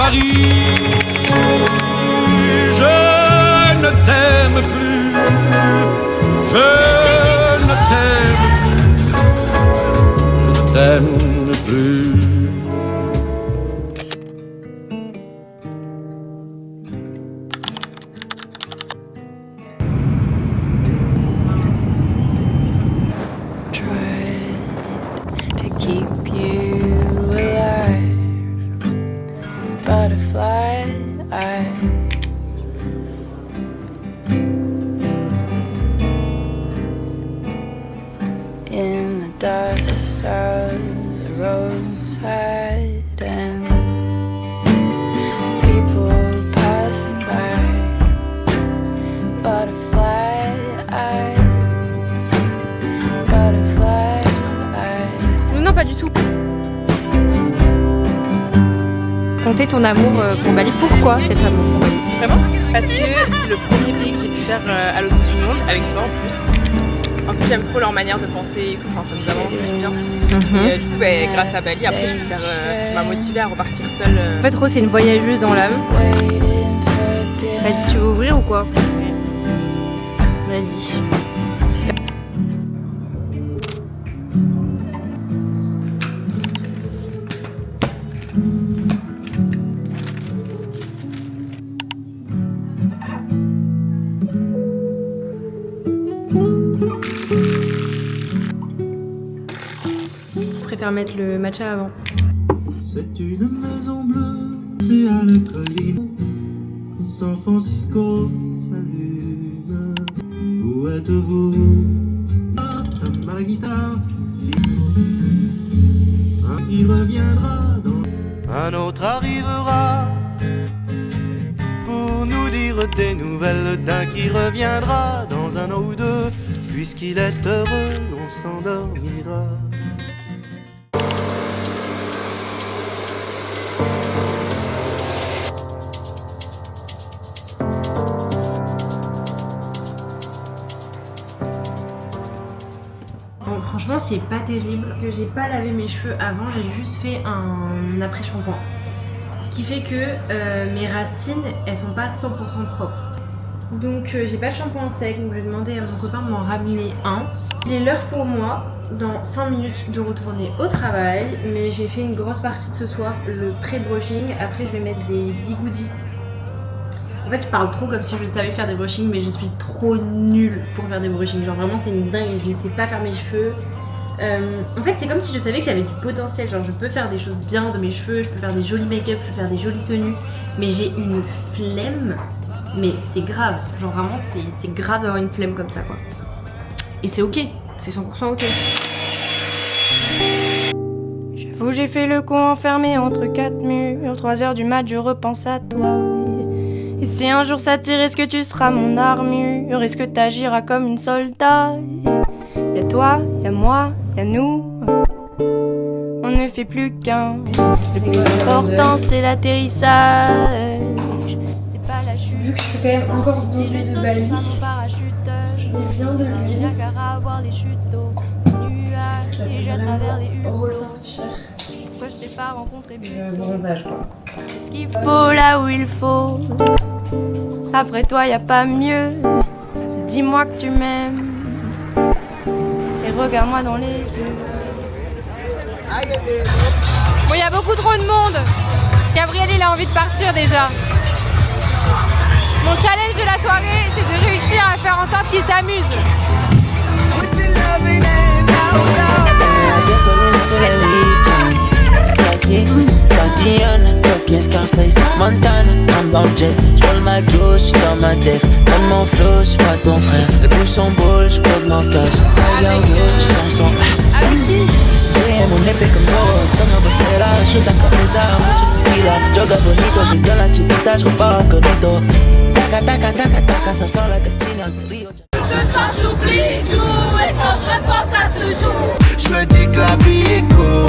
Paris, je ne t'aime plus, je ne t'aime plus, je ne t'aime plus. Keep you alive, butterfly eyes. In the dust of the roadside and people passing by, butterfly eyes, butterfly eyes. Non, pas du tout. Compter ton amour pour Bali. Pourquoi cet amour? Vraiment? Parce que c'est le premier pays que j'ai pu faire à l'autre bout du monde, avec toi en plus. En plus j'aime trop leur manière de penser et tout, enfin ça nous a vraiment fait du bien. Et du coup grâce à Bali, après je vais faire, ça m'a motivée à repartir seule. En fait Rose c'est une voyageuse dans l'âme. Vas-y, tu veux ouvrir ou quoi? Vas-y. Je préfère mettre le matcha avant. C'est une maison bleue, c'est à la colline. San Francisco s'allume. Où êtes-vous? À la guitare. Un qui reviendra dans... Un autre arrivera pour nous dire des nouvelles d'un qui reviendra dans un an ou deux. Puisqu'il est heureux, on s'endormira. Bon, franchement c'est pas terrible, que j'ai pas lavé mes cheveux avant, j'ai juste fait un après-shampoing. Ce qui fait que mes racines elles sont pas 100% propres. Donc j'ai pas de shampoing sec, donc je vais demander à mon copain de m'en ramener un. Il est l'heure pour moi, dans 5 minutes, de retourner au travail. Mais j'ai fait une grosse partie de ce soir, le pré-brushing. Après je vais mettre des bigoudis. En fait je parle trop comme si je savais faire des brushings, mais je suis trop nulle pour faire des brushings. Genre vraiment c'est une dingue, je ne sais pas faire mes cheveux. En fait c'est comme si je savais que j'avais du potentiel, genre je peux faire des choses bien de mes cheveux, je peux faire des jolis make-up, je peux faire des jolies tenues. Mais j'ai une flemme. Mais c'est grave, genre vraiment c'est grave d'avoir une flemme comme ça quoi. Et c'est ok, c'est 100% ok. J'avoue j'ai fait le con enfermé entre 4 murs. 3h du mat je repense à toi. Et si un jour ça tire, est-ce que tu seras mon armure? Est-ce que t'agiras comme une soldat? Y'a toi, y'a moi, y'a nous. On ne fait plus qu'un. Le plus important c'est l'atterrissage. Vu que je suis quand même encore bouger de Bali, je mets bien de l'huile. Ça peut vraiment ressortir le bronzage quoi. Qu'est-ce qu'il faut là où il faut? Après toi y a pas mieux. Dis-moi que tu m'aimes et regarde-moi dans les yeux. Bon il y a beaucoup trop de monde. Gabriel il a envie de partir déjà. Mon challenge de la soirée, c'est de réussir à faire en sorte qu'il s'amuse. Mon épée comme l'eau, comme un botella, shoot la cabeza, mucho tequila, joga bonito, je suis dans la chiquita, je repars incognito. Taca, taca, taca, taca, ça sent la cantine entre Rio. Ce soir j'oublie tout et quand je pense à ce jour, Je me dis que la vie est courte.